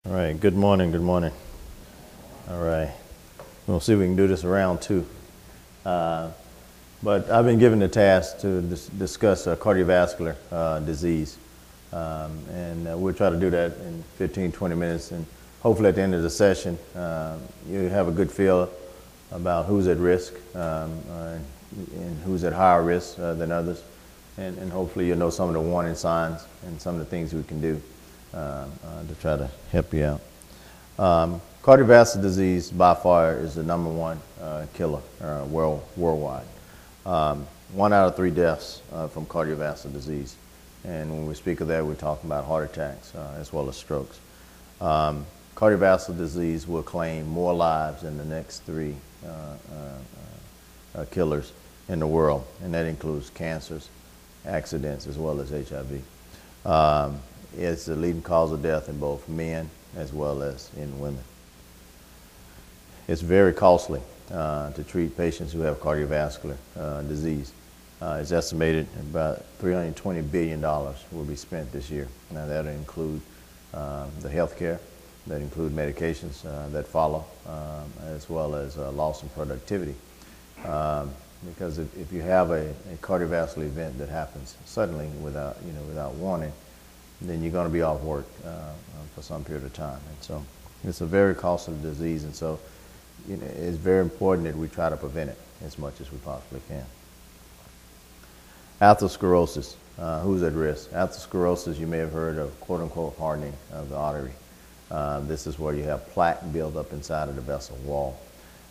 All right, good morning, good morning. All right, we'll see if we can do this around two. But I've been given the task to discuss cardiovascular disease. And we'll try to do that in 15, 20 minutes. And hopefully at the end of the session, you have a good feel about who's at risk and who's at higher risk than others. And hopefully you'll know some of the warning signs and some of the things we can do to try to help you out. Cardiovascular disease by far is the number one killer worldwide. 1 out of 3 deaths from cardiovascular disease. And when we speak of that, we're talking about heart attacks as well as strokes. Cardiovascular disease will claim more lives than the next 3 killers in the world, and that includes cancers, accidents, as well as HIV. It's the leading cause of death in both men as well as in women. It's very costly to treat patients who have cardiovascular disease. It's estimated about $320 billion will be spent this year. Now that'll include the health care, that include medications that follow, as well as loss in productivity. Because if you have a cardiovascular event that happens suddenly without warning, then you're going to be off work for some period of time. And so it's a very costly disease, and so it's very important that we try to prevent it as much as we possibly can. Atherosclerosis, who's at risk? Atherosclerosis, you may have heard of quote-unquote hardening of the artery. This is where you have plaque build up inside of the vessel wall.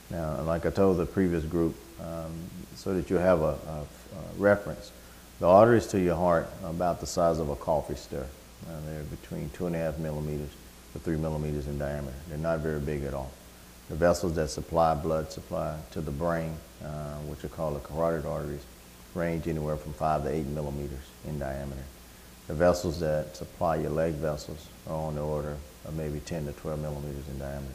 Now, like I told the previous group, so that you have a reference, the arteries to your heart are about the size of a coffee stir. They're between 2.5 millimeters to 3 millimeters in diameter. They're not very big at all. The vessels that supply blood supply to the brain, which are called the carotid arteries, range anywhere from 5 to 8 millimeters in diameter. The vessels that supply your leg vessels are on the order of maybe 10 to 12 millimeters in diameter.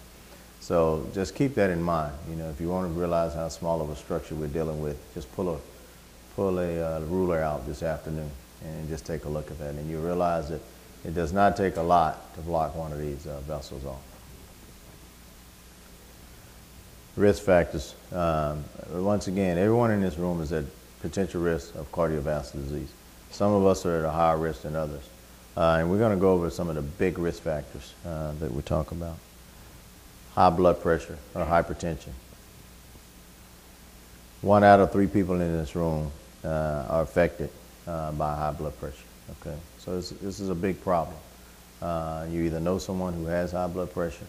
So just keep that in mind. If you want to realize how small of a structure we're dealing with, just pull a ruler out this afternoon and just take a look at that, and you realize that it does not take a lot to block one of these vessels off. Risk factors. Once again, everyone in this room is at potential risk of cardiovascular disease. Some of us are at a higher risk than others. And we're going to go over some of the big risk factors that we talk about. High blood pressure or hypertension. 1 out of 3 people in this room are affected by high blood pressure. Okay, so this is a big problem. You either know someone who has high blood pressure,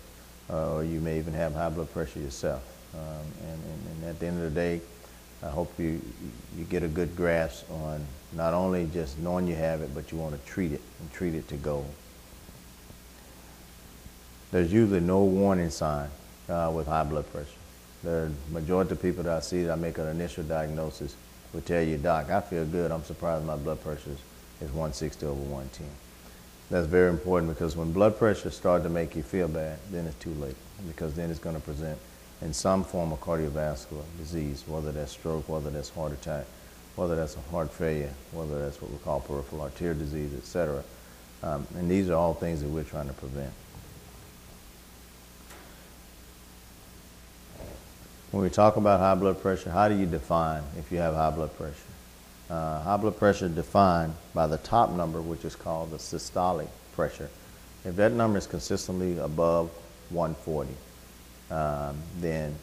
or you may even have high blood pressure yourself. And at the end of the day, I hope you get a good grasp on not only just knowing you have it, but you want to treat it and treat it to goal. There's usually no warning sign with high blood pressure. The majority of people that I see that make an initial diagnosis will tell you, Doc, I feel good. I'm surprised my blood pressure is 160 over 110. That's very important, because when blood pressure starts to make you feel bad, then it's too late, because then it's going to present in some form of cardiovascular disease, whether that's stroke, whether that's heart attack, whether that's a heart failure, whether that's what we call peripheral arterial disease, etc. And these are all things that we're trying to prevent. When we talk about high blood pressure, how do you define if you have high blood pressure? High blood pressure is defined by the top number, which is called the systolic pressure. If that number is consistently above 140, then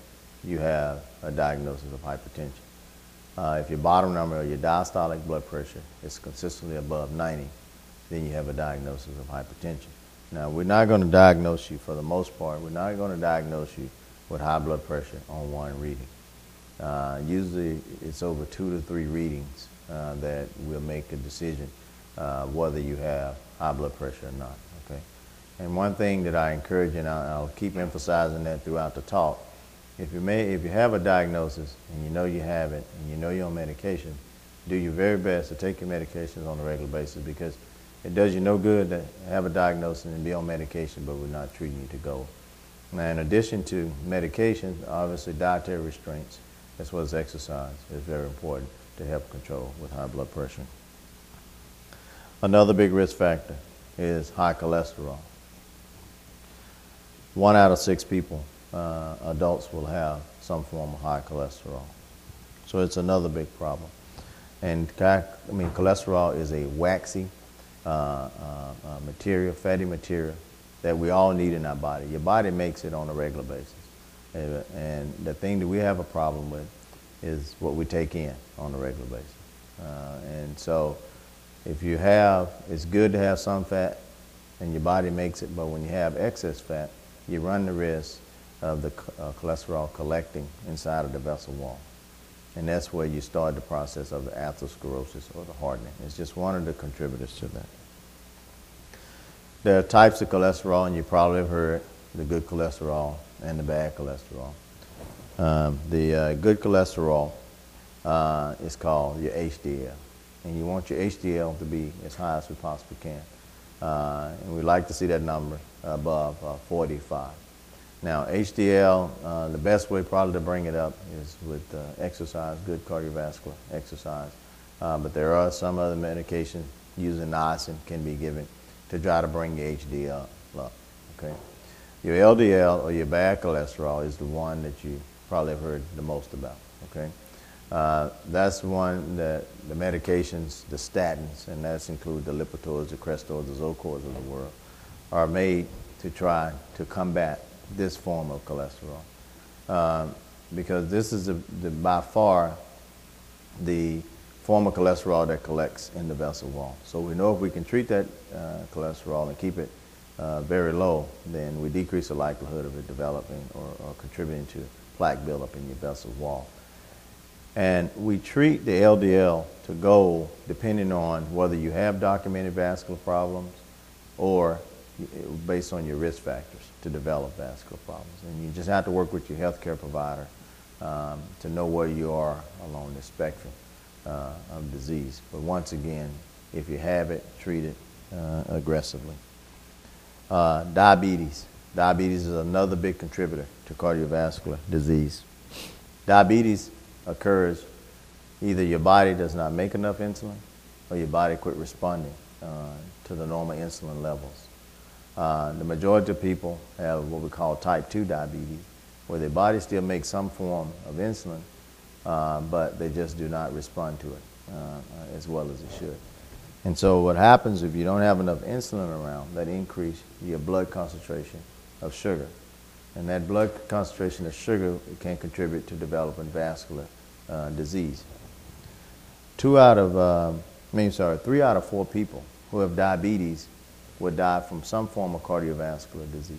you have a diagnosis of hypertension. If your bottom number or your diastolic blood pressure is consistently above 90, then you have a diagnosis of hypertension. Now, we're not going to diagnose you, for the most part, we're not going to diagnose you with high blood pressure on one reading. Usually it's over 2 to 3 readings that will make a decision whether you have high blood pressure or not. Okay? And one thing that I encourage, and I'll keep emphasizing that throughout the talk, if you have a diagnosis and you know you have it and you know you're on medication, do your very best to take your medications on a regular basis, because it does you no good to have a diagnosis and be on medication, but we're not treating you to goal. Now, in addition to medication, obviously dietary restraints as well as exercise is very important to help control with high blood pressure. Another big risk factor is high cholesterol. 1 out of 6 people, adults, will have some form of high cholesterol. So it's another big problem. And cholesterol is a waxy material, fatty material that we all need in our body. Your body makes it on a regular basis. And the thing that we have a problem with is what we take in on a regular basis. And so if you have, it's good to have some fat and your body makes it, but when you have excess fat, you run the risk of the cholesterol collecting inside of the vessel wall. And that's where you start the process of the atherosclerosis or the hardening. It's just one of the contributors to that. There are types of cholesterol, and you probably have heard the good cholesterol and the bad cholesterol. The good cholesterol is called your HDL. And you want your HDL to be as high as we possibly can. And we like to see that number above 45. Now, HDL, the best way probably to bring it up is with exercise, good cardiovascular exercise. But there are some other medications using niacin can be given to try to bring your HDL up, okay? Your LDL, or your bad cholesterol, is the one that you probably have heard the most about, okay? That's one that the medications, the statins, and that's include the Lipitor, the Crestor, the Zocor of the world, are made to try to combat this form of cholesterol. Because this is by far the form of cholesterol that collects in the vessel wall. So we know if we can treat that cholesterol and keep it very low, then we decrease the likelihood of it developing or contributing to plaque buildup in your vessel wall. And we treat the LDL to go depending on whether you have documented vascular problems or based on your risk factors to develop vascular problems. And you just have to work with your healthcare provider to know where you are along the spectrum of disease. But once again, if you have it, treat it aggressively. Diabetes. Diabetes is another big contributor to cardiovascular disease. Diabetes occurs either your body does not make enough insulin or your body quit responding to the normal insulin levels. The majority of people have what we call type 2 diabetes, where their body still makes some form of insulin, but they just do not respond to it as well as it should. And so what happens if you don't have enough insulin around, that increase your blood concentration of sugar. And that blood concentration of sugar can contribute to developing vascular disease. 3 out of 4 people who have diabetes would die from some form of cardiovascular disease.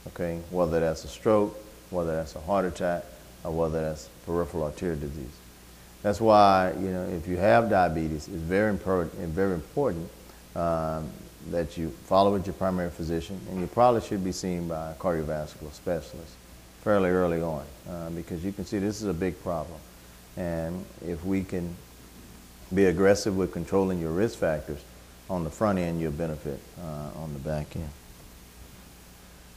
Okay, whether that's a stroke, whether that's a heart attack, or whether that's peripheral arterial disease. That's why, if you have diabetes, it's very important that you follow with your primary physician, and you probably should be seen by a cardiovascular specialist fairly early on, because you can see this is a big problem. And if we can be aggressive with controlling your risk factors on the front end, you'll benefit on the back end.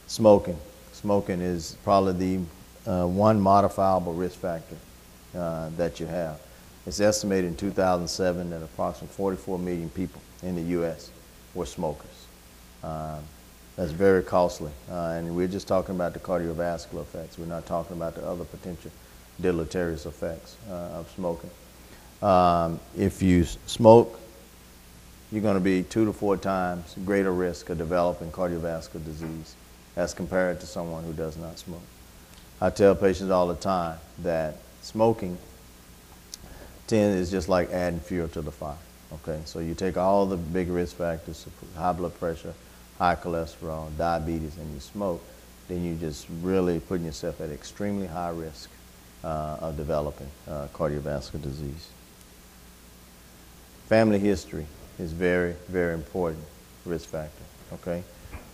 Smoking. Smoking is probably the one modifiable risk factor that you have. It's estimated in 2007 that approximately 44 million people in the U.S. were smokers. That's very costly. And we're just talking about the cardiovascular effects. We're not talking about the other potential deleterious effects of smoking. If you smoke, you're going to be 2 to 4 times greater risk of developing cardiovascular disease as compared to someone who does not smoke. I tell patients all the time that smoking is just like adding fuel to the fire. Okay, so you take all the big risk factors, high blood pressure, high cholesterol, diabetes, and you smoke, then you just really putting yourself at extremely high risk of developing cardiovascular disease. Family history is very, very important risk factor. Okay,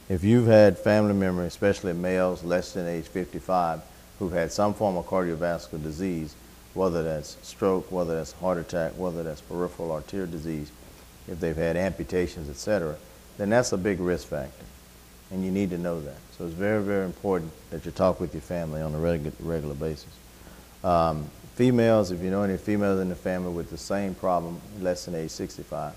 if you've had family members, especially males less than age 55, who've had some form of cardiovascular disease, whether that's stroke, whether that's heart attack, whether that's peripheral arterial disease, if they've had amputations, etc., then that's a big risk factor, and you need to know that. So it's very, very important that you talk with your family on a regular basis. Females, if you know any females in the family with the same problem, less than age 65,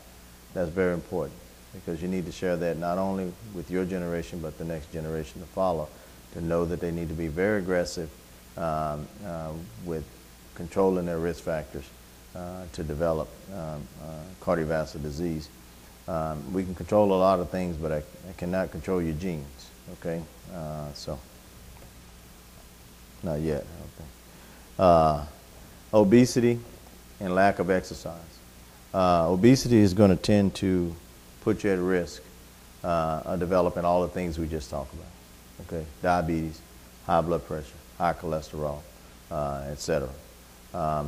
that's very important. because you need to share that not only with your generation but the next generation to follow, to know that they need to be very aggressive with controlling their risk factors to develop cardiovascular disease. We can control a lot of things, but I cannot control your genes, okay? So, not yet, okay. Obesity and lack of exercise. Obesity is going to tend to put you at risk of developing all the things we just talked about, okay? Diabetes, high blood pressure, high cholesterol, etc.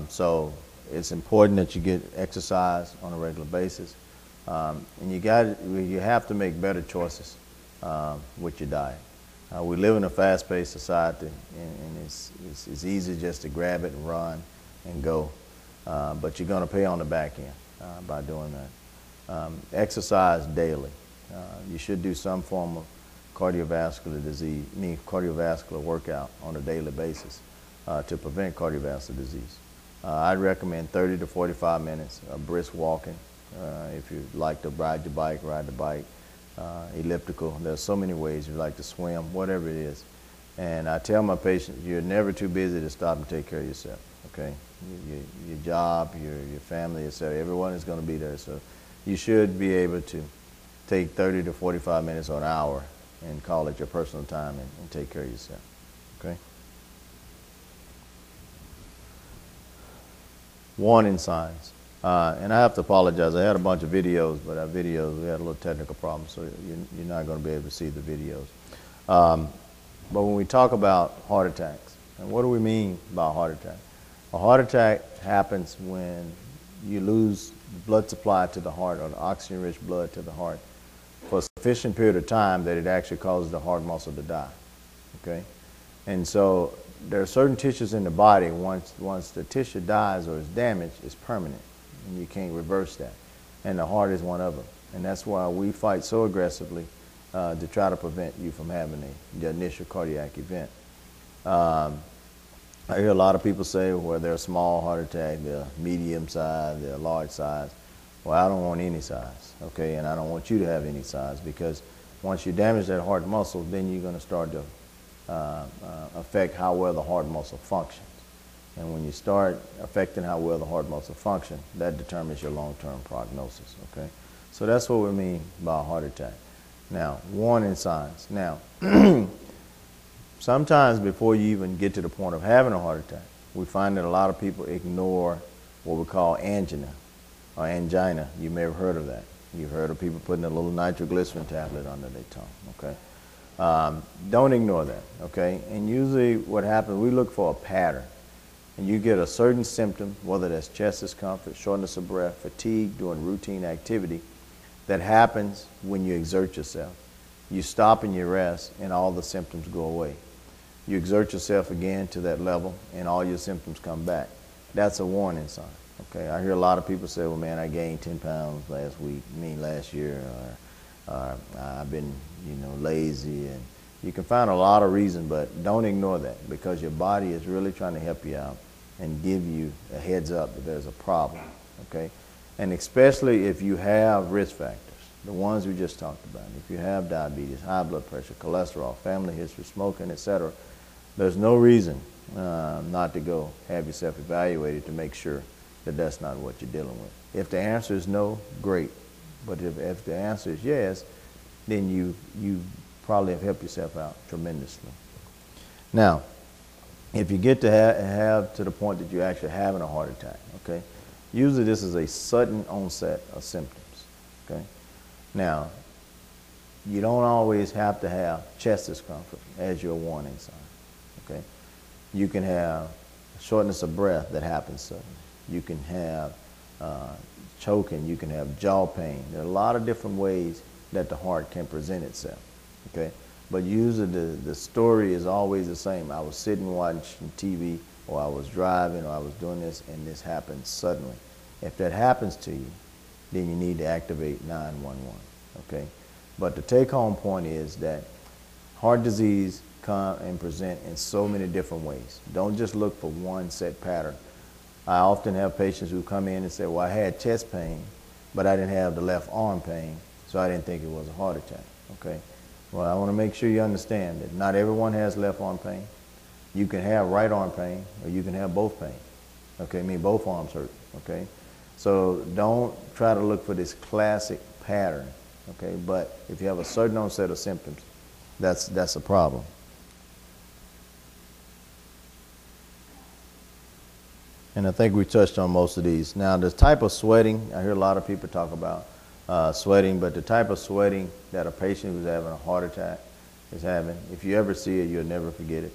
So it's important that you get exercise on a regular basis, and you have to make better choices with your diet. We live in a fast-paced society, and it's easy just to grab it and run and go, but you're going to pay on the back end by doing that. Exercise daily. You should do some form of cardiovascular disease, cardiovascular workout on a daily basis to prevent cardiovascular disease. I'd recommend 30 to 45 minutes of brisk walking. If you like to ride the bike, elliptical. There's so many ways. You like to swim, whatever it is. And I tell my patients, you're never too busy to stop and take care of yourself, okay? Your job, your family, etc. Everyone is going to be there. So you should be able to take 30 to 45 minutes or an hour and call it your personal time and take care of yourself, okay? Warning signs. And I have to apologize. I had a bunch of videos, but our videos, we had a little technical problem, so you're not going to be able to see the videos. But when we talk about heart attacks, and what do we mean by heart attack? A heart attack happens when you lose blood supply to the heart, or the oxygen-rich blood to the heart, for a sufficient period of time that it actually causes the heart muscle to die, okay? And so there are certain tissues in the body, once the tissue dies or is damaged, it's permanent, and you can't reverse that. And the heart is one of them. And that's why we fight so aggressively to try to prevent you from having the initial cardiac event. I hear a lot of people say, well, they're a small heart attack, they're medium size, they're large size. Well, I don't want any size, okay? And I don't want you to have any size, because once you damage that heart muscle, then you're going to start to affect how well the heart muscle functions. And when you start affecting how well the heart muscle functions, that determines your long-term prognosis, okay? So that's what we mean by a heart attack. Now, warning signs. Now, sometimes before you even get to the point of having a heart attack, we find that a lot of people ignore what we call angina or angina. You may have heard of that. You've heard of people putting a little nitroglycerin tablet under their tongue, okay? Don't ignore that, okay? And usually what happens, we look for a pattern. And you get a certain symptom, whether that's chest discomfort, shortness of breath, fatigue doing routine activity, that happens when you exert yourself. You stop and you rest, and all the symptoms go away. You exert yourself again to that level, and all your symptoms come back. That's a warning sign, okay? I hear a lot of people say, well, man, I gained 10 pounds last year, or I've been, lazy, and you can find a lot of reasons, but don't ignore that, because your body is really trying to help you out and give you a heads up that there's a problem, okay? And especially if you have risk factors, the ones we just talked about. If you have diabetes, high blood pressure, cholesterol, family history, smoking, etc., there's no reason not to go have yourself evaluated to make sure that that's not what you're dealing with. If the answer is no, great. But if the answer is yes, then you probably have helped yourself out tremendously. Now, if you get to have to the point that you're actually having a heart attack, okay, usually this is a sudden onset of symptoms, okay? Now, you don't always have to have chest discomfort as your warning sign, okay? You can have shortness of breath that happens suddenly. You can have choking. You can have jaw pain. There are a lot of different ways that the heart can present itself, okay? But usually the story is always the same. I was sitting watching TV, or I was driving, or I was doing this, and this happened suddenly. If that happens to you, then you need to activate 911, okay? But the take-home point is that heart disease come and present in so many different ways. Don't just look for one set pattern. I often have patients who come in and say, well, I had chest pain, but I didn't have the left arm pain, so I didn't think it was a heart attack. Okay. Well, I want to make sure you understand that not everyone has left arm pain. You can have right arm pain, or you can have both pain. Okay, I mean both arms hurt. Okay, so don't try to look for this classic pattern. Okay, but if you have a certain onset of symptoms, that's a problem. And I think we touched on most of these. Now, the type of sweating, I hear a lot of people talk about sweating, but the type of sweating that a patient who's having a heart attack is having, if you ever see it, you'll never forget it.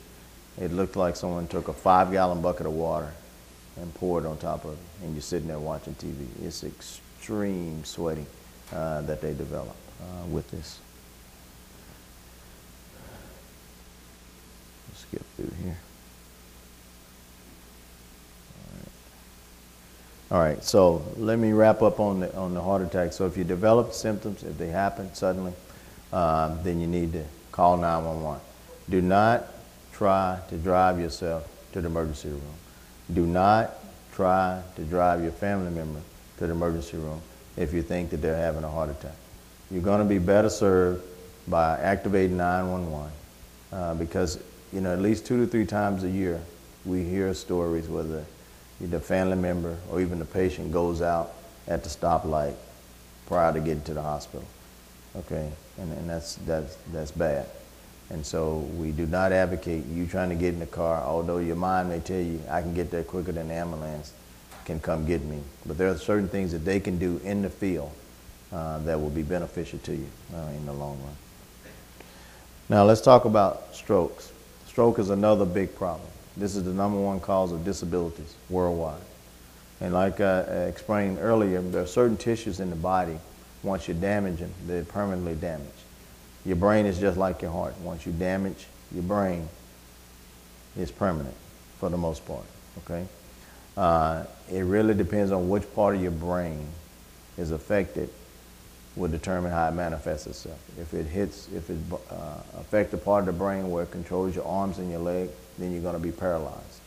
It looked like someone took a 5-gallon bucket of water and poured on top of it, and you're sitting there watching TV. It's extreme sweating that they develop with this. Let's skip through here. All right, so let me wrap up on the heart attack. So if you develop symptoms, if they happen suddenly, then you need to call 911. Do not try to drive yourself to the emergency room. Do not try to drive your family member to the emergency room if you think that they're having a heart attack. You're going to be better served by activating 911 because, you know, at least 2 to 3 times a year we hear stories where the family member or even the patient goes out at the stoplight prior to getting to the hospital. Okay, and that's bad. And so we do not advocate you trying to get in the car, although your mind may tell you, I can get there quicker than the ambulance can come get me. But there are certain things that they can do in the field that will be beneficial to you in the long run. Now let's talk about strokes. Stroke is another big problem. This is the #1 cause of disabilities worldwide. And like I explained earlier, there are certain tissues in the body, once you damage them, they're permanently damaged. Your brain is just like your heart. Once you damage your brain, it's permanent for the most part, okay? It really depends on which part of your brain is affected will determine how it manifests itself. If it affects the part of the brain where it controls your arms and your leg, then you're going to be paralyzed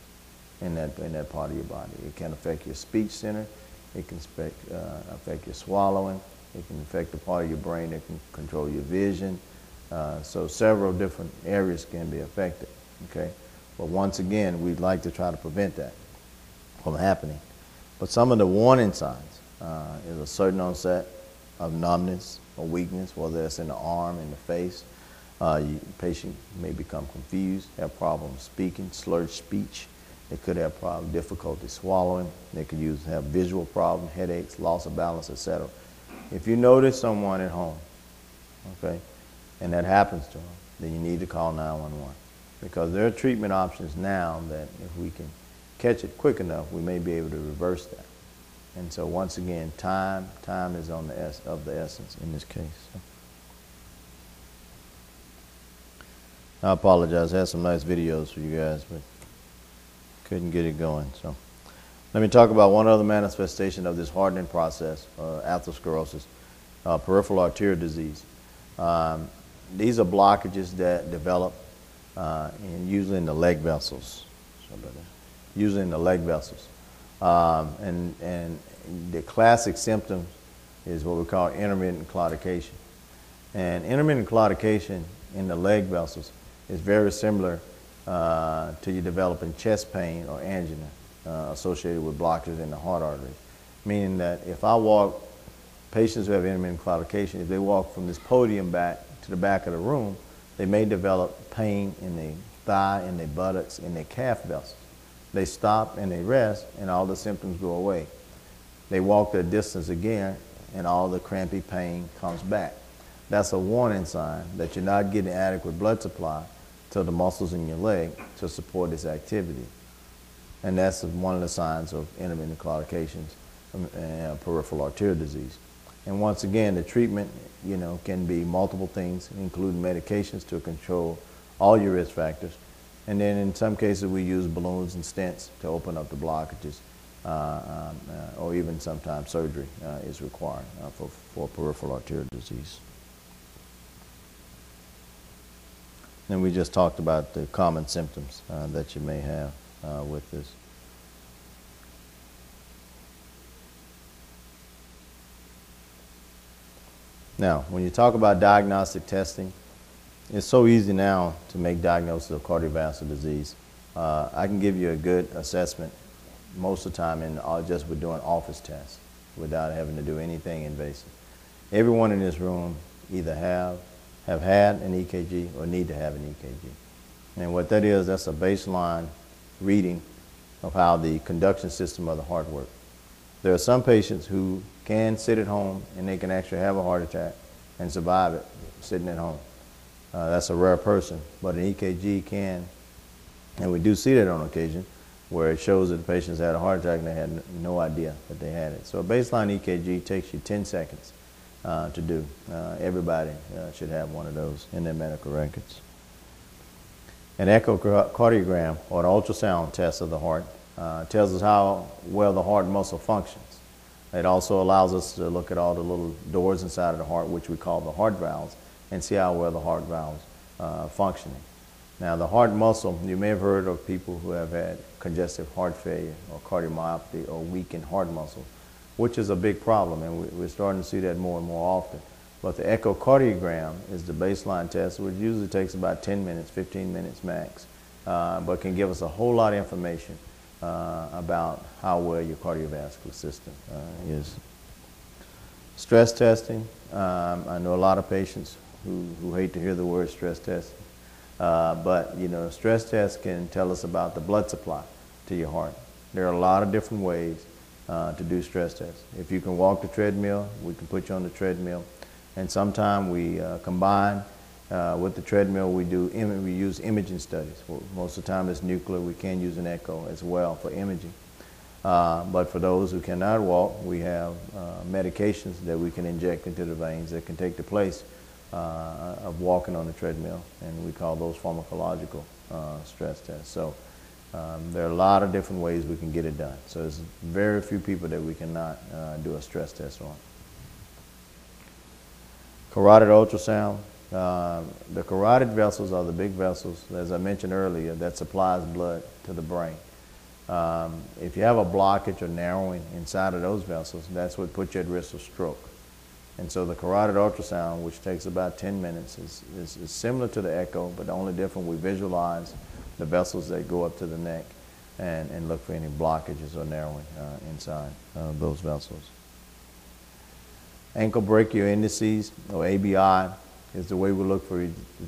in that part of your body. It can affect your speech center. It can affect your swallowing. It can affect the part of your brain that can control your vision. So several different areas can be affected, okay? But once again, we'd like to try to prevent that from happening. But some of the warning signs is a certain onset of numbness or weakness, whether it's in the arm, in the face. The patient may become confused, have problems speaking, slurred speech. They could have difficulty swallowing. They could have visual problems, headaches, loss of balance, etc. If you notice someone at home, okay, and that happens to them, then you need to call 911 because there are treatment options now that if we can catch it quick enough, we may be able to reverse that. And so once again, time is of the essence in this case. So. I apologize. I had some nice videos for you guys, but couldn't get it going. So let me talk about one other manifestation of this hardening process, atherosclerosis, peripheral arterial disease. These are blockages that develop usually in the leg vessels. Usually in the leg vessels. And the classic symptom is what we call intermittent claudication. And intermittent claudication in the leg vessels is very similar to you developing chest pain or angina associated with blockages in the heart arteries. Meaning that if I walk, patients who have intermittent claudication, if they walk from this podium back to the back of the room, they may develop pain in their thigh, in their buttocks, in their calf vessels. They stop and they rest and all the symptoms go away. They walk their distance again and all the crampy pain comes back. That's a warning sign that you're not getting adequate blood supply to the muscles in your leg to support this activity. And that's one of the signs of intermittent claudications and peripheral arterial disease. And once again, the treatment, can be multiple things, including medications to control all your risk factors. And then in some cases, we use balloons and stents to open up the blockages, or even sometimes surgery is required for peripheral arterial disease. And we just talked about the common symptoms that you may have with this. Now, when you talk about diagnostic testing, it's so easy now to make diagnosis of cardiovascular disease. I can give you a good assessment most of the time just with doing office tests without having to do anything invasive. Everyone in this room either have had an EKG or need to have an EKG. And what that is, that's a baseline reading of how the conduction system of the heart works. There are some patients who can sit at home and they can actually have a heart attack and survive it sitting at home. That's a rare person, but an EKG can, and we do see that on occasion, where it shows that the patients had a heart attack and they had no idea that they had it. So a baseline EKG takes you 10 seconds to do. Everybody should have one of those in their medical records. An echocardiogram, or an ultrasound test of the heart, tells us how well the heart muscle functions. It also allows us to look at all the little doors inside of the heart, which we call the heart valves, and see how well the heart valves functioning. Now, the heart muscle, you may have heard of people who have had congestive heart failure or cardiomyopathy or weakened heart muscle, which is a big problem, and we're starting to see that more and more often. But the echocardiogram is the baseline test, which usually takes about 10 minutes, 15 minutes max, but can give us a whole lot of information about how well your cardiovascular system is. Stress testing, I know a lot of patients who hate to hear the word stress testing, but you know, stress tests can tell us about the blood supply to your heart. There are a lot of different ways to do stress tests. If you can walk the treadmill, we can put you on the treadmill, and sometimes we combine with the treadmill, we use imaging studies. Most of the time it's nuclear. We can use an echo as well for imaging. But for those who cannot walk, we have medications that we can inject into the veins that can take the place of walking on the treadmill, and we call those pharmacological stress tests. So there are a lot of different ways we can get it done. So there's very few people that we cannot do a stress test on. Carotid ultrasound. The carotid vessels are the big vessels, as I mentioned earlier, that supplies blood to the brain. If you have a blockage or narrowing inside of those vessels, that's what puts you at risk of stroke. And so the carotid ultrasound, which takes about 10 minutes, is similar to the echo, but the only difference, we visualize the vessels that go up to the neck and look for any blockages or narrowing inside those vessels. Ankle brachial indices, or ABI, is the way we look for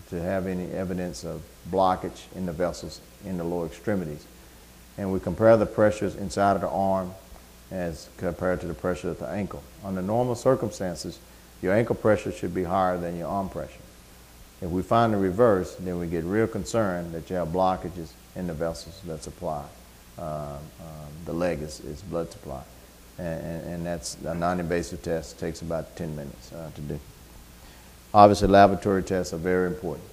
to have any evidence of blockage in the vessels in the lower extremities. And we compare the pressures inside of the arm as compared to the pressure at the ankle. Under normal circumstances, your ankle pressure should be higher than your arm pressure. If we find the reverse, then we get real concerned that you have blockages in the vessels that supply. The leg is blood supply. And that's a non-invasive test. It takes about 10 minutes to do. Obviously, laboratory tests are very important.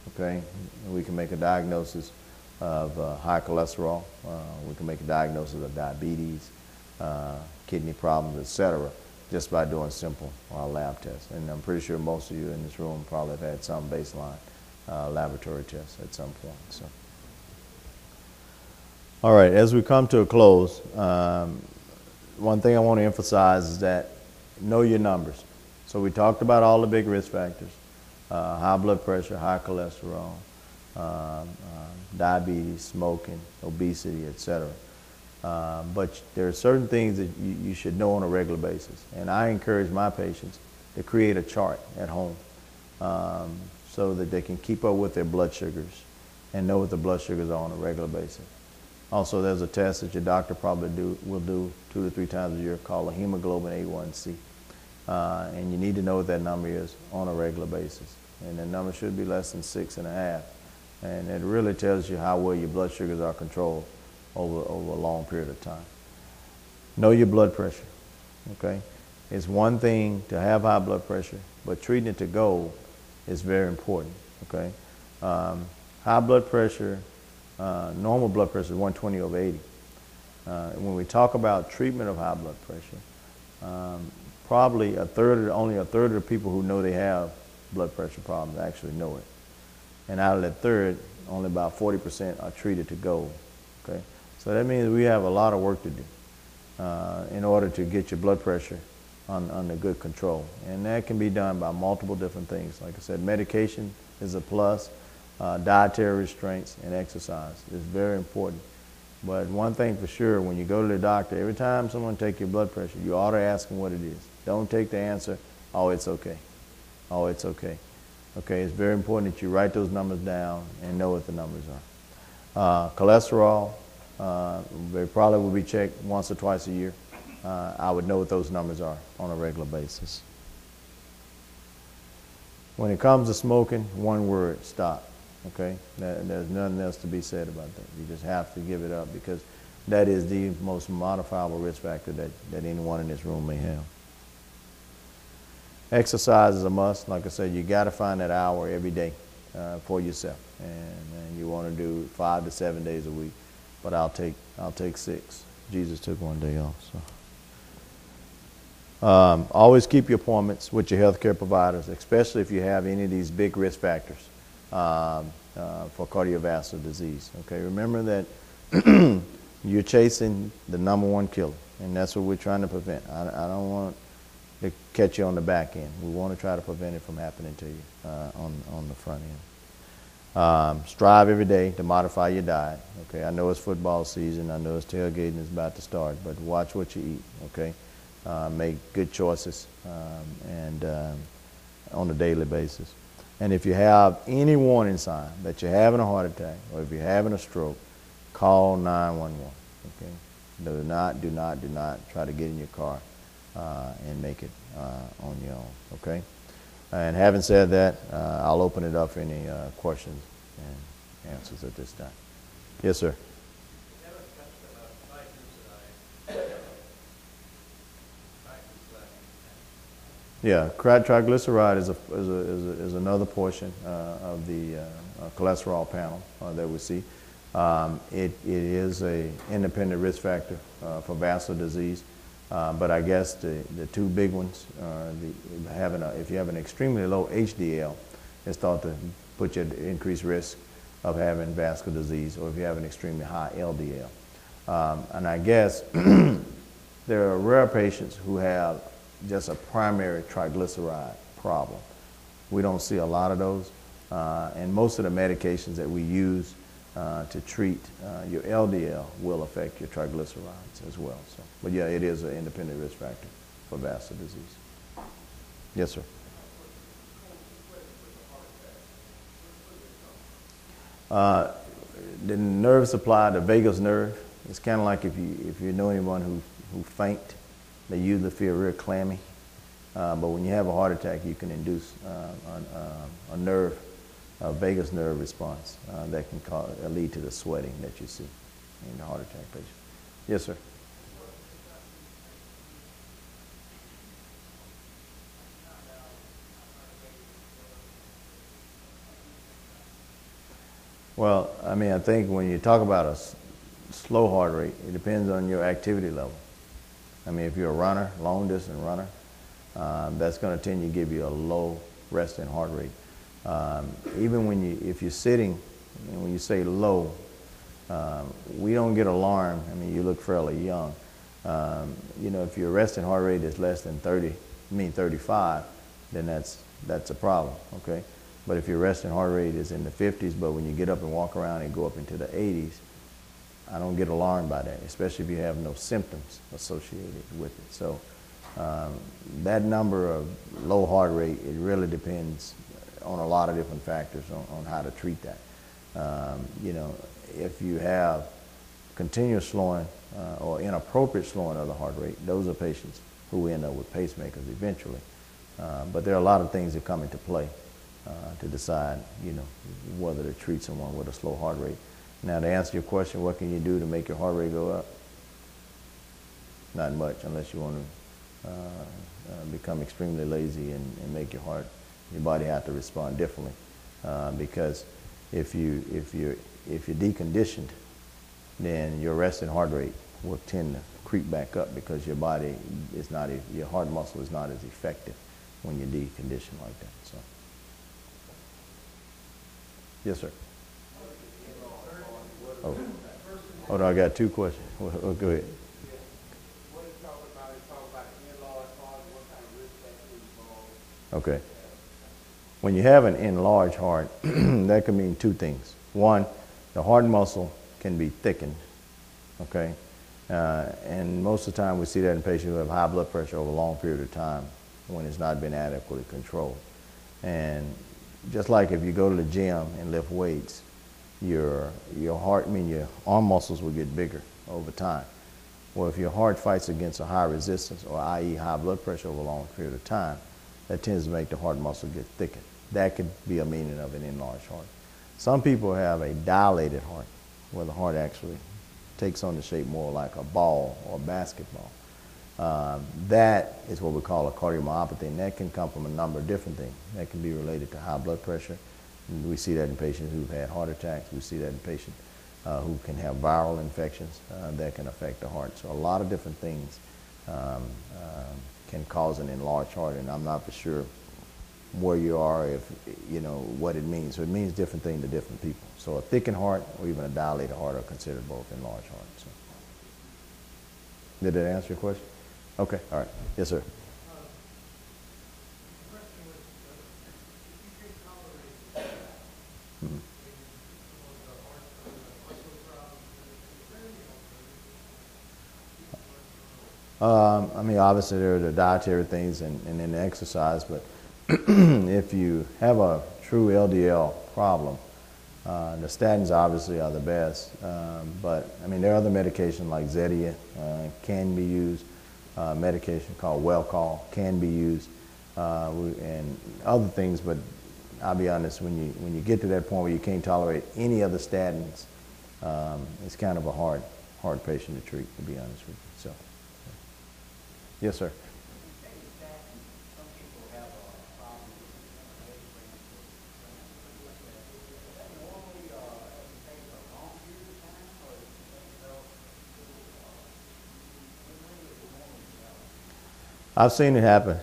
Okay, we can make a diagnosis of high cholesterol. We can make a diagnosis of diabetes, kidney problems, etc., just by doing simple lab tests. And I'm pretty sure most of you in this room probably have had some baseline laboratory tests at some point. So, all right, as we come to a close, one thing I want to emphasize is that know your numbers. So we talked about all the big risk factors: high blood pressure, high cholesterol, diabetes, smoking, obesity, etc. But there are certain things that you should know on a regular basis. And I encourage my patients to create a chart at home so that they can keep up with their blood sugars and know what the blood sugars are on a regular basis. Also, there's a test that your doctor probably will do 2 to 3 times a year called a hemoglobin A1C. And you need to know what that number is on a regular basis. And the number should be less than 6.5. And it really tells you how well your blood sugars are controlled over a long period of time. Know your blood pressure, okay? It's one thing to have high blood pressure, but treating it to goal is very important, okay? High blood pressure, normal blood pressure is 120/80. When we talk about treatment of high blood pressure, probably only a third of the people who know they have blood pressure problems actually know it. And out of that third, only about 40% are treated to goal, okay? So that means we have a lot of work to do in order to get your blood pressure under good control. And that can be done by multiple different things. Like I said, medication is a plus, dietary restraints, and exercise is very important. But one thing for sure, when you go to the doctor, every time someone takes your blood pressure, you ought to ask them what it is. Don't take the answer, oh, it's okay. Oh, it's okay. Okay, it's very important that you write those numbers down and know what the numbers are. Cholesterol, they probably will be checked once or twice a year. I would know what those numbers are on a regular basis. When it comes to smoking, one word, stop. Okay, there's nothing else to be said about that. You just have to give it up because that is the most modifiable risk factor that anyone in this room may have. Exercise is a must. Like I said, you got to find that hour every day for yourself, and you want to do 5 to 7 days a week. But I'll take 6. Jesus took 1 day off. So always keep your appointments with your healthcare providers, especially if you have any of these big risk factors for cardiovascular disease. Okay, remember that you're chasing the #1 killer, and that's what we're trying to prevent. I don't want to catch you on the back end. We want to try to prevent it from happening to you on the front end. Strive every day to modify your diet. Okay, I know it's football season. I know it's tailgating is about to start, but watch what you eat. Okay, make good choices and on a daily basis. And if you have any warning sign that you're having a heart attack or if you're having a stroke, call 911. Okay, do not try to get in your car and make it on your own. Okay. And having said that, I'll open it up for any questions and answers at this time. Yes, sir. Yeah, triglyceride is another portion of the cholesterol panel that we see. It is an independent risk factor for vascular disease. But I guess the two big ones are if you have an extremely low HDL, it's thought to put you at increased risk of having vascular disease, or if you have an extremely high LDL. And I guess there are rare patients who have just a primary triglyceride problem. We don't see a lot of those, and most of the medications that we use to treat your LDL will affect your triglycerides as well. So, but yeah, it is an independent risk factor for vascular disease. Yes, sir. The nerve supply, the vagus nerve, it's kind of like if you know anyone who faint, they usually feel real clammy. But when you have a heart attack, you can induce a vagus nerve response that can lead to the sweating that you see in the heart attack patient. Yes, sir. Well, I mean, I think when you talk about a slow heart rate, it depends on your activity level. I mean, if you're a runner, long distance runner, that's going to tend to give you a low resting heart rate. Even if you're sitting, when you say low, we don't get alarmed. I mean, you look fairly young. If your resting heart rate is less than 35, then that's a problem, okay? But if your resting heart rate is in the 50s, but when you get up and walk around and go up into the 80s, I don't get alarmed by that, especially if you have no symptoms associated with it. So that number of low heart rate, it really depends on a lot of different factors on how to treat that. If you have continuous slowing or inappropriate slowing of the heart rate, those are patients who end up with pacemakers eventually. But there are a lot of things that come into play to decide, whether to treat someone with a slow heart rate. Now, to answer your question, what can you do to make your heart rate go up? Not much, unless you want to become extremely lazy and make your body have to respond differently. Because if you're deconditioned, then your resting heart rate will tend to creep back up because your body is not, your heart muscle is not as effective when you're deconditioned like that. So, yes, sir. Oh, no, I got two questions. Go ahead. What he's talking about is talking about the in-laws causing one Okay. When you have an enlarged heart, that can mean two things. One, the heart muscle can be thickened, okay? And most of the time we see that in patients who have high blood pressure over a long period of time when it's not been adequately controlled. And just like if you go to the gym and lift weights, your heart, your arm muscles will get bigger over time. Well, if your heart fights against a high resistance, or i.e. high blood pressure over a long period of time, that tends to make the heart muscle get thickened. That could be a meaning of an enlarged heart. Some people have a dilated heart, where the heart actually takes on the shape more like a ball or a basketball. That is what we call a cardiomyopathy, and that can come from a number of different things. That can be related to high blood pressure. And we see that in patients who've had heart attacks. We see that in patients who can have viral infections that can affect the heart. So a lot of different things can cause an enlarged heart, and I'm not for sure where you are, if you know what it means. So it means different things to different people. So a thickened heart or even a dilated heart are considered both enlarged hearts. So. Did that answer your question? Okay, all right. Yes, sir. Mm-hmm. Obviously there are the dietary things and then the exercise, but if you have a true LDL problem, the statins obviously are the best, but there are other medications like Zetia can be used, medication called Welchol can be used, and other things, but I'll be honest, when you get to that point where you can't tolerate any of the statins, it's kind of a hard patient to treat, to be honest with you. So, yes, sir. I've seen it happen,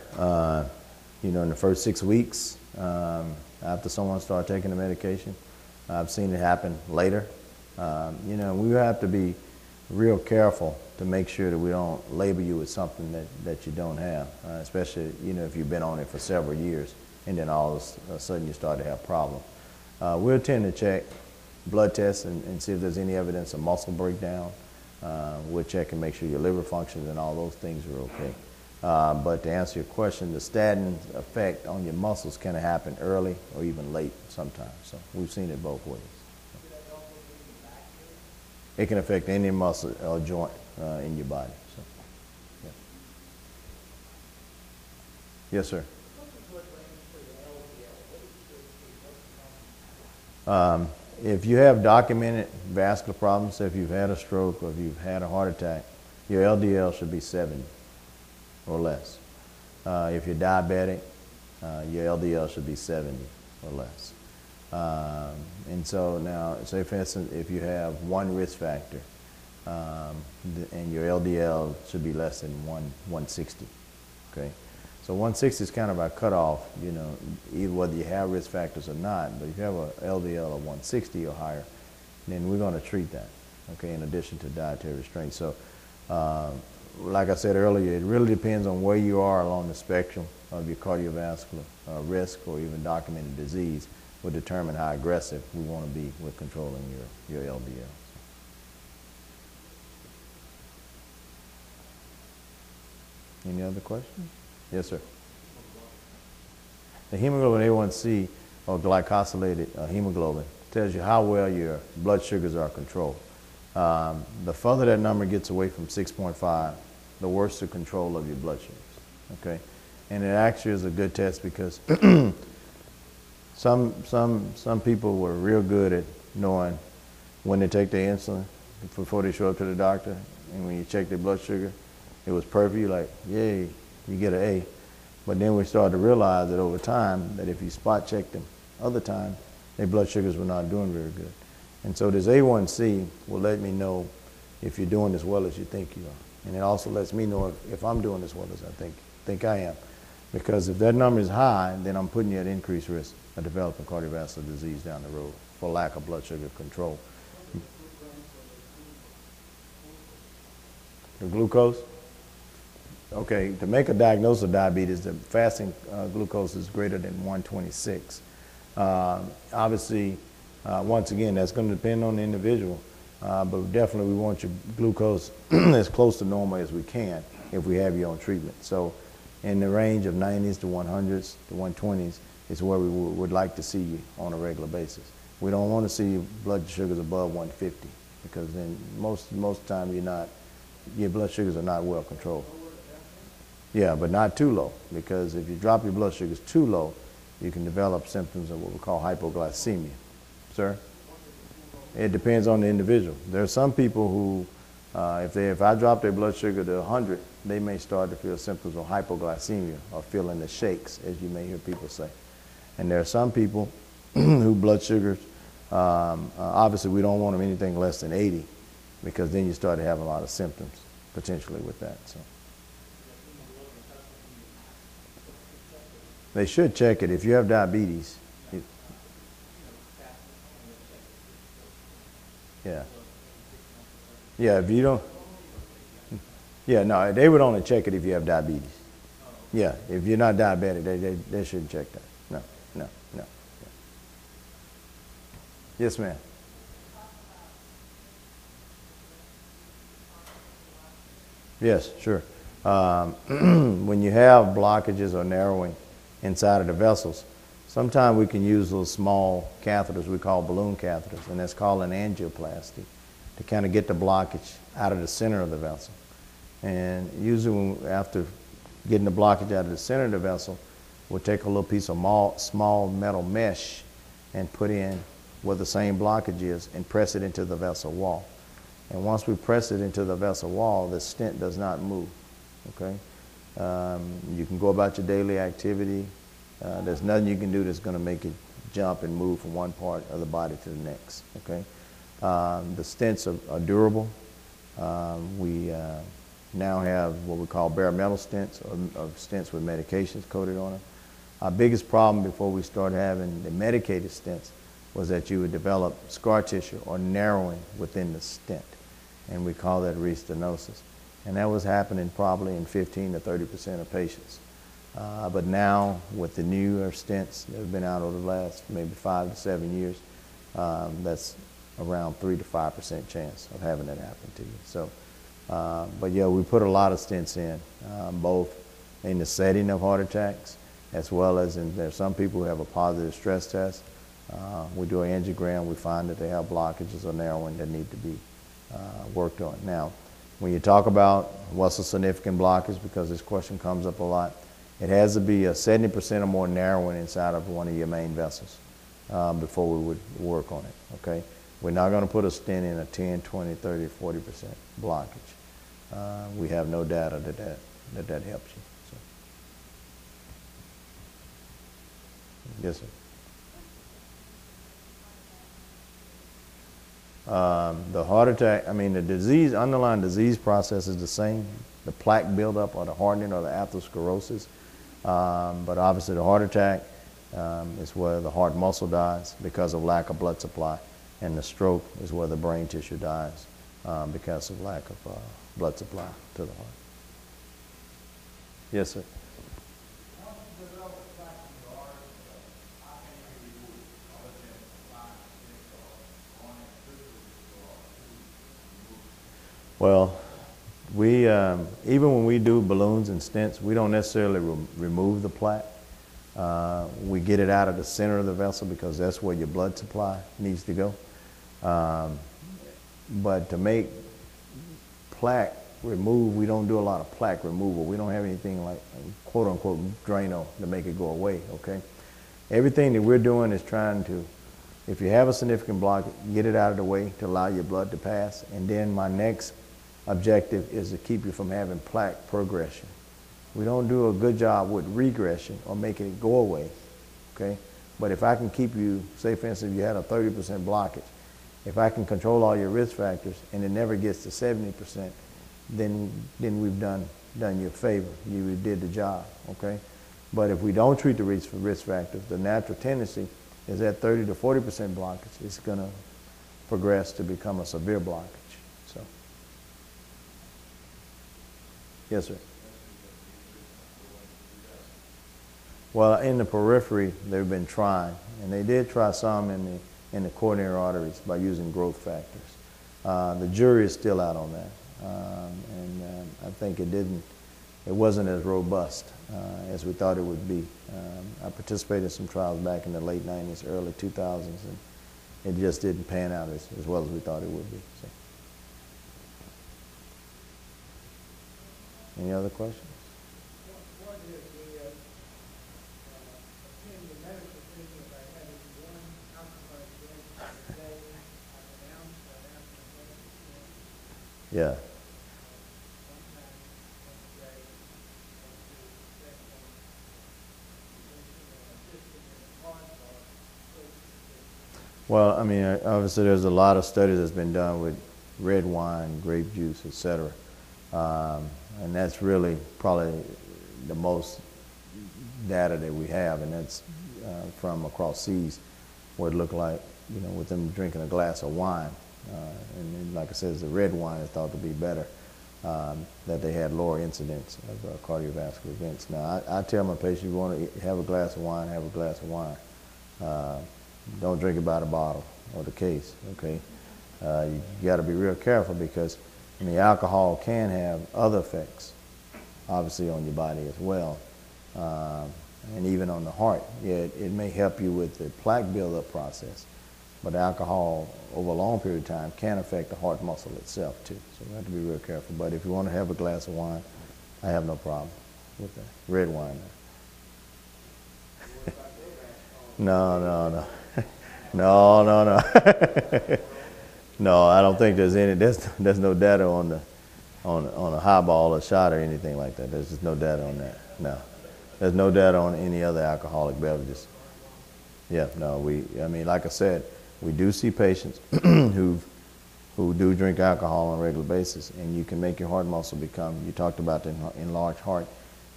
in the first 6 weeks after someone started taking the medication. I've seen it happen later. We have to be real careful to make sure that we don't label you with something that you don't have, especially, if you've been on it for several years and then all of a sudden you start to have problems. We'll tend to check blood tests and see if there's any evidence of muscle breakdown. We'll check and make sure your liver functions and all those things are okay. But to answer your question, the statin effect on your muscles can happen early or even late sometimes. So we've seen it both ways. It can affect any muscle or joint in your body. So, yeah. Yes, sir. If you have documented vascular problems, so if you've had a stroke or if you've had a heart attack, your LDL should be 70 or less. If you're diabetic, your LDL should be 70 or less. And so now, say for instance, if you have one risk factor, and your LDL should be less than 160, okay? So 160 is kind of our cutoff, either whether you have risk factors or not, but if you have an LDL of 160 or higher, then we're going to treat that, okay, in addition to dietary restraint. So, like I said earlier, it really depends on where you are along the spectrum of your cardiovascular risk or even documented disease will determine how aggressive we want to be with controlling your LDL. Any other questions? Yes, sir. The hemoglobin A1C, or glycosylated hemoglobin, tells you how well your blood sugars are controlled. The further that number gets away from 6.5, the worse the control of your blood sugars. Okay, and it actually is a good test because some people were real good at knowing when they take their insulin before they show up to the doctor, and when you check their blood sugar, it was perfect. You're like, yay, you get an A. But then we started to realize that over time, that if you spot checked them other times, their blood sugars were not doing very good. And so this A1C will let me know if you're doing as well as you think you are. And it also lets me know if I'm doing as well as I think I am. Because if that number is high, then I'm putting you at increased risk of developing cardiovascular disease down the road for lack of blood sugar control. The glucose? Okay, to make a diagnosis of diabetes, the fasting glucose is greater than 126. Obviously, once again, that's going to depend on the individual, but definitely we want your glucose as close to normal as we can if we have you on treatment. So in the range of 90s to 100s to 120s is where we would like to see you on a regular basis. We don't want to see your blood sugars above 150 because then most time your blood sugars are not well controlled. Yeah, but not too low, because if you drop your blood sugars too low, you can develop symptoms of what we call hypoglycemia. Sir? It depends on the individual. There are some people who, if I drop their blood sugar to 100, they may start to feel symptoms of hypoglycemia or feeling the shakes, as you may hear people say. And there are some people who blood sugars, obviously we don't want them anything less than 80, because then you start to have a lot of symptoms potentially with that. So they should check it if you have diabetes. Yeah. Yeah, if you don't. Yeah, no, they would only check it if you have diabetes. Yeah, if you're not diabetic, they shouldn't check that. No, no, no. Yes, ma'am. Yes, sure. When you have blockages or narrowing inside of the vessels, sometimes we can use those small catheters we call balloon catheters, and that's called an angioplasty, to kind of get the blockage out of the center of the vessel. And usually after getting the blockage out of the center of the vessel, we'll take a little piece of small metal mesh and put in where the same blockage is and press it into the vessel wall. And once we press it into the vessel wall, the stent does not move. Okay? You can go about your daily activity. There's nothing you can do that's going to make it jump and move from one part of the body to the next. Okay? The stents are durable. We now have what we call bare metal stents, or stents with medications coated on them. Our biggest problem before we started having the medicated stents was that you would develop scar tissue or narrowing within the stent, and we call that restenosis. And that was happening probably in 15 to 30% of patients. But now with the newer stents that have been out over the last maybe 5 to 7 years, that's around 3 to 5% chance of having that happen to you. So, but yeah, we put a lot of stents in, both in the setting of heart attacks, as well as there's some people who have a positive stress test. We do an angiogram, we find that they have blockages or narrowing that need to be worked on. Now, when you talk about what's a significant blockage, because this question comes up a lot, it has to be a 70% or more narrowing inside of one of your main vessels before we would work on it, okay? We're not going to put a stent in a 10, 20, 30, 40% blockage. We have no data that helps you. So. Yes, sir. The heart attack, the underlying disease process is the same. The plaque buildup or the hardening or the atherosclerosis. But obviously the heart attack is where the heart muscle dies because of lack of blood supply. And the stroke is where the brain tissue dies because of lack of blood supply to the heart. Yes, sir. Well, we even when we do balloons and stents, we don't necessarily remove the plaque. We get it out of the center of the vessel because that's where your blood supply needs to go. But to make plaque remove, we don't do a lot of plaque removal. We don't have anything like quote unquote Drano to make it go away, okay? Everything that we're doing is trying to, if you have a significant block, get it out of the way to allow your blood to pass. And then my next objective is to keep you from having plaque progression. We don't do a good job with regression or making it go away, okay? But if I can keep you, say for instance, you had a 30% blockage, if I can control all your risk factors and it never gets to 70%, then we've done you a favor. You did the job, okay? But if we don't treat the risk factors, the natural tendency is that 30 to 40% blockage is going to progress to become a severe blockage. So, yes, sir. Well, in the periphery, they've been trying, and they did try some in the coronary arteries by using growth factors. The jury is still out on that, and I think it wasn't as robust as we thought it would be. I participated in some trials back in the late 90s, early 2000s, and it just didn't pan out as well as we thought it would be. So. Any other questions? What is the opinion, the medical opinion about having one alcohol drink a day, like an ounce or an ounce and a half? Yeah. One time, once a day, Well, I mean, obviously there's a lot of studies that's been done with red wine, grape juice, etc. And that's really probably the most data that we have, and that's from across seas, where it looked like, you know, with them drinking a glass of wine, and then, like I said, the red wine is thought to be better, that they had lower incidence of cardiovascular events. Now, I tell my patients, you want to have a glass of wine, have a glass of wine. Don't drink it by the bottle or the case, okay? You got to be real careful, because I mean, alcohol can have other effects, obviously, on your body as well, and even on the heart. Yeah, it may help you with the plaque buildup process, but alcohol over a long period of time can affect the heart muscle itself too. So we have to be real careful. But if you want to have a glass of wine, I have no problem with that. Red wine. No. No. No, I don't think there's any. There's no data on a highball or shot or anything like that. There's just no data on that. No, there's no data on any other alcoholic beverages. Yeah, no. I mean, like I said, we do see patients who do drink alcohol on a regular basis, and you can make your heart muscle become. You talked about the enlarged heart.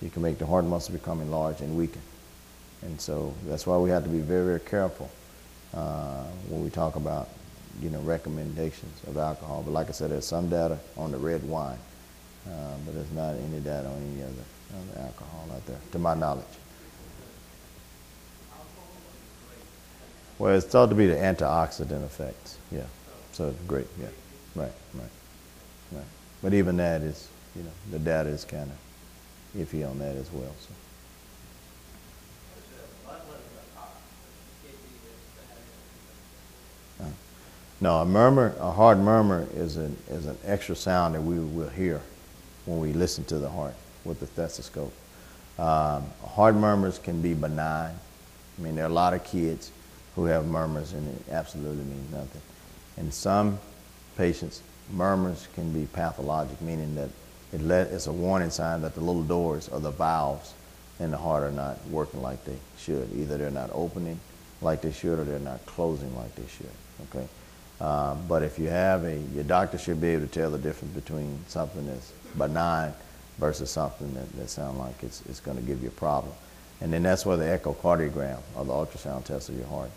You can make the heart muscle become enlarged and weaken, and so that's why we have to be very, very careful when we talk about, you know, recommendations of alcohol. But like I said, there's some data on the red wine, but there's not any data on any other alcohol out there, to my knowledge. Well, it's thought to be the antioxidant effects. Yeah, so it's great. Yeah, right. But even that is, you know, the data is kind of iffy on that as well. So. No, a hard murmur is an extra sound that we will hear when we listen to the heart with the stethoscope. Hard murmurs can be benign. I mean, there are a lot of kids who have murmurs, and it absolutely means nothing. In some patients, murmurs can be pathologic, meaning that it's a warning sign that the little doors or the valves in the heart are not working like they should. Either they're not opening like they should, or they're not closing like they should. Okay. But if you have your doctor should be able to tell the difference between something that's benign versus something that sounds like it's going to give you a problem. And then that's where the echocardiogram or the ultrasound test of your heart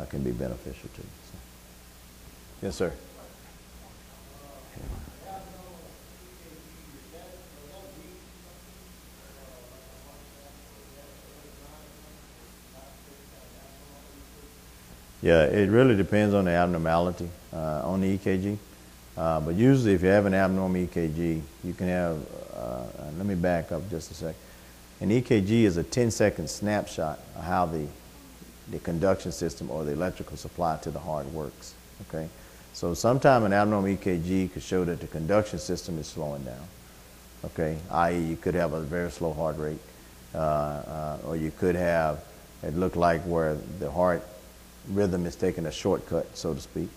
can be beneficial to you. So. Yes, sir. Yeah, it really depends on the abnormality on the EKG. But usually if you have an abnormal EKG, you can have, let me back up just a sec. An EKG is a 10-second snapshot of how the conduction system or the electrical supply to the heart works, okay? So sometime an abnormal EKG could show that the conduction system is slowing down, okay? I.e. you could have a very slow heart rate, or you could have, it look like where the heart rhythm is taking a shortcut, so to speak.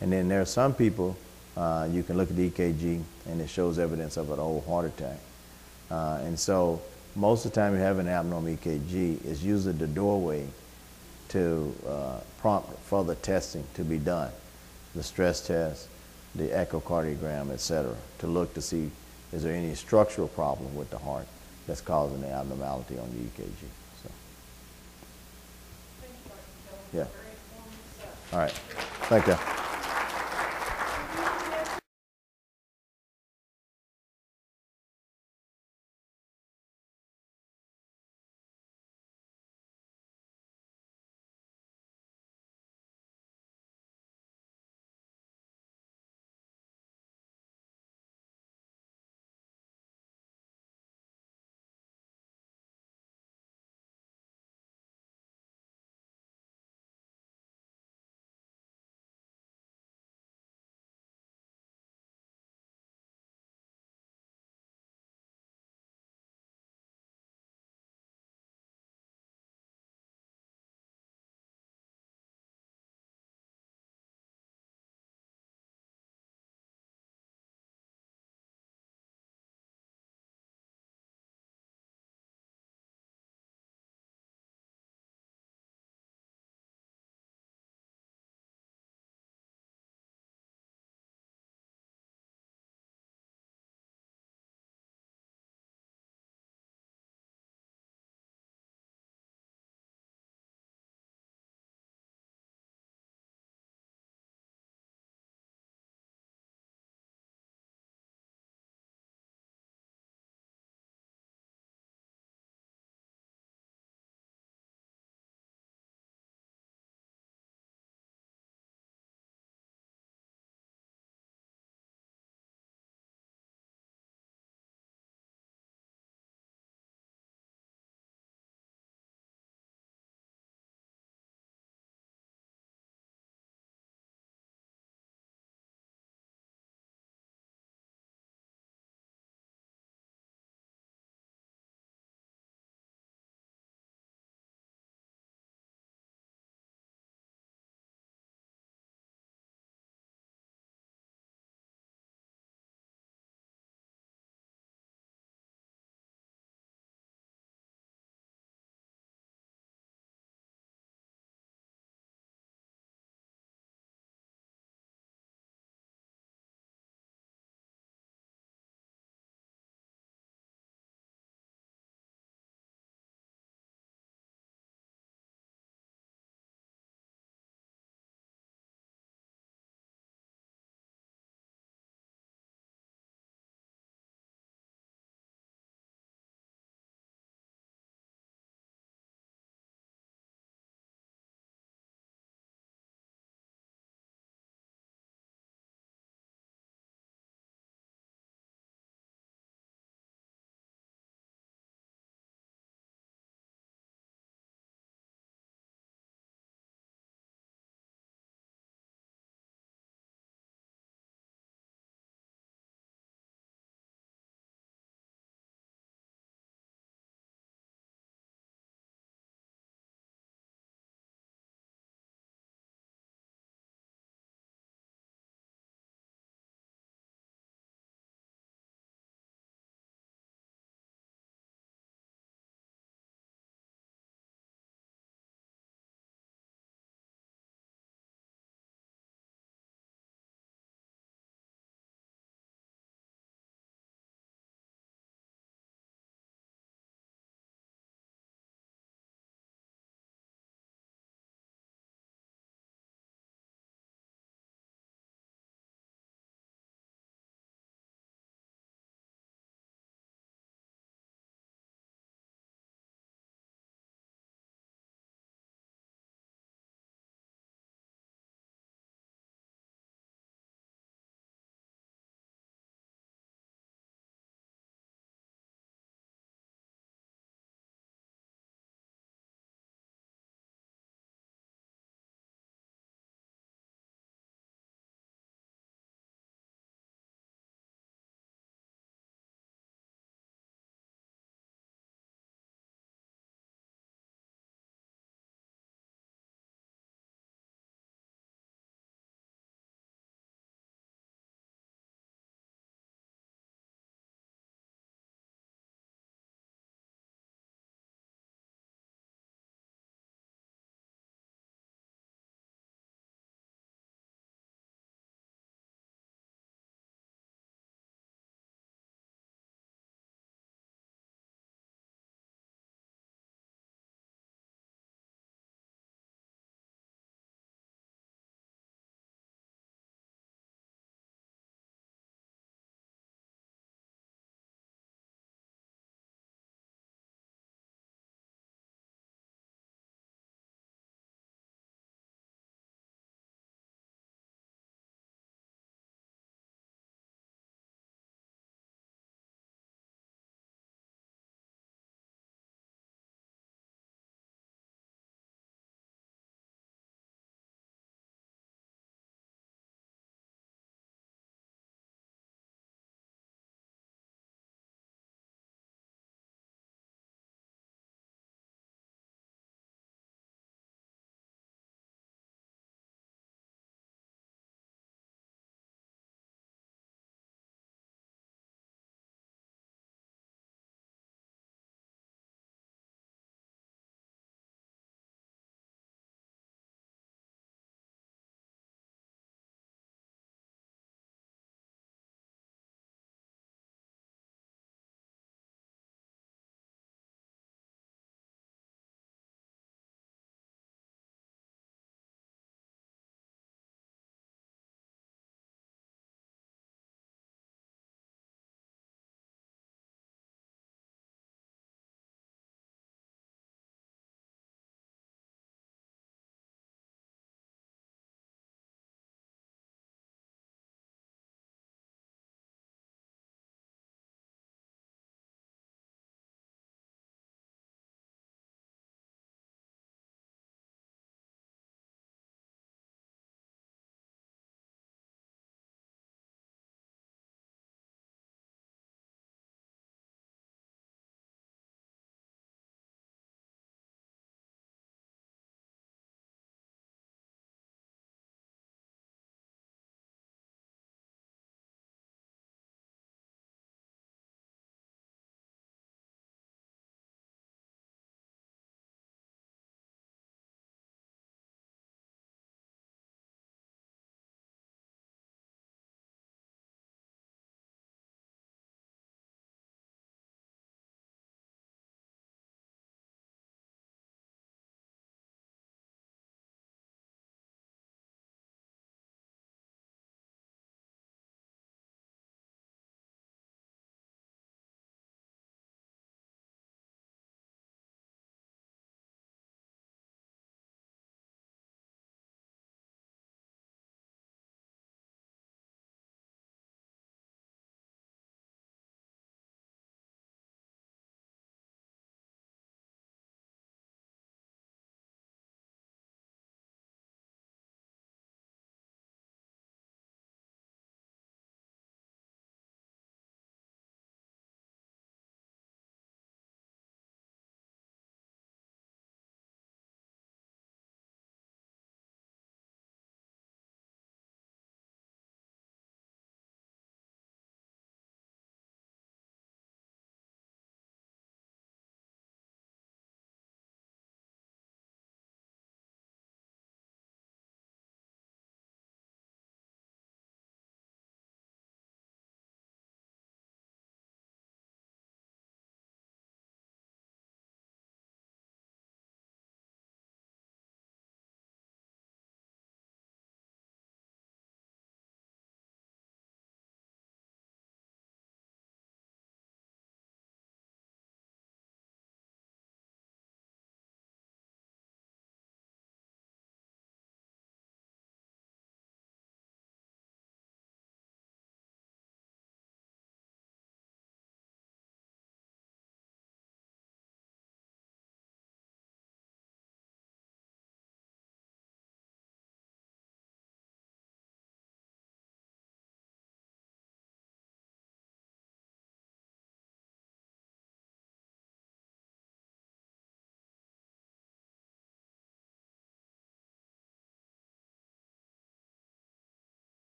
And then there are some people, you can look at the EKG and it shows evidence of an old heart attack. And so most of the time you have an abnormal EKG, is usually the doorway to prompt further testing to be done. The stress test, the echocardiogram, etc., to look to see is there any structural problem with the heart that's causing the abnormality on the EKG. So. Yeah. All right. Thank you.